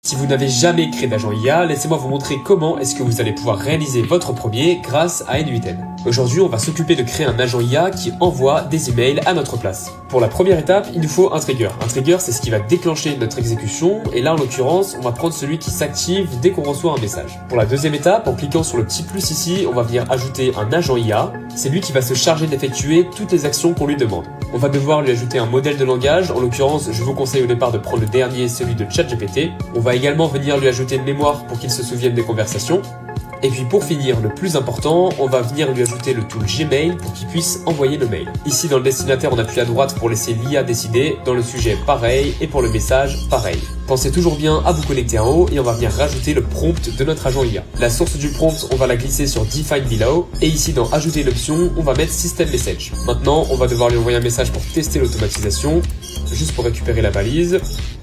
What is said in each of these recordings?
Si vous n'avez jamais créé d'agent IA, laissez-moi vous montrer comment est-ce que vous allez pouvoir réaliser votre premier grâce à N8N. Aujourd'hui, on va s'occuper de créer un agent IA qui envoie des emails à notre place. Pour la première étape, il nous faut un trigger. Un trigger, c'est ce qui va déclencher notre exécution, et là en l'occurrence, on va prendre celui qui s'active dès qu'on reçoit un message. Pour la deuxième étape, en cliquant sur le petit plus ici, on va venir ajouter un agent IA. C'est lui qui va se charger d'effectuer toutes les actions qu'on lui demande. On va devoir lui ajouter un modèle de langage. En l'occurrence, je vous conseille au départ de prendre le dernier, celui de ChatGPT. On va également venir lui ajouter une mémoire pour qu'il se souvienne des conversations. Et puis pour finir, le plus important, on va venir lui ajouter le tool Gmail pour qu'il puisse envoyer le mail. Ici dans le destinataire, on appuie à droite pour laisser l'IA décider. Dans le sujet, pareil. Et pour le message, pareil. Pensez toujours bien à vous connecter en haut et on va venir rajouter le prompt de notre agent IA. La source du prompt, on va la glisser sur Define Below. Et ici dans Ajouter l'option, on va mettre System Message. Maintenant, on va devoir lui envoyer un message pour tester l'automatisation. Juste pour récupérer la balise.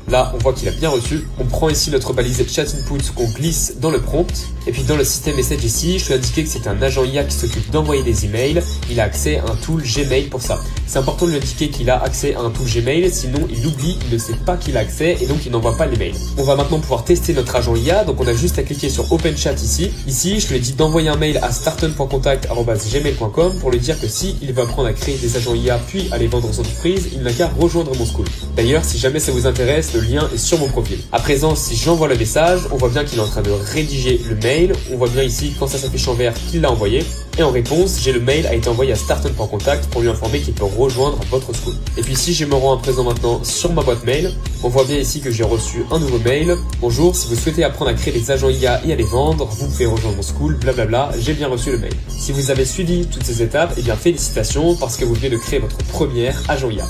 Là, on voit qu'il a bien reçu. On prend ici notre balise Chat Input qu'on glisse dans le prompt. Et puis dans le system message ici, je suis indiqué que c'est un agent IA qui s'occupe d'envoyer des emails. Il a accès à un tool Gmail pour ça. C'est important de lui indiquer qu'il a accès à un tool Gmail, sinon il oublie, il ne sait pas qu'il a accès et donc il n'envoie pas les mails. On va maintenant pouvoir tester notre agent IA, donc on a juste à cliquer sur Open Chat ici. Ici, je lui ai dit d'envoyer un mail à starten.contact@gmail.com pour lui dire que si il veut apprendre à créer des agents IA puis à les vendre aux entreprises, il n'a qu'à rejoindre mon school. D'ailleurs, si jamais ça vous intéresse, le lien est sur mon profil. À présent, si j'envoie le message, on voit bien qu'il est en train de rédiger le mail. On voit bien ici, quand ça s'affiche en vert, qu'il l'a envoyé. Et en réponse, j'ai le mail a été envoyé à starten.contact pour lui informer qu'il peut rejoindre votre school. Et puis si je me rends à présent maintenant sur ma boîte mail, on voit bien ici que j'ai reçu un nouveau mail. Bonjour, si vous souhaitez apprendre à créer des agents IA et à les vendre, vous pouvez rejoindre mon school, blablabla, j'ai bien reçu le mail. Si vous avez suivi toutes ces étapes, eh bien félicitations parce que vous venez de créer votre premier agent IA.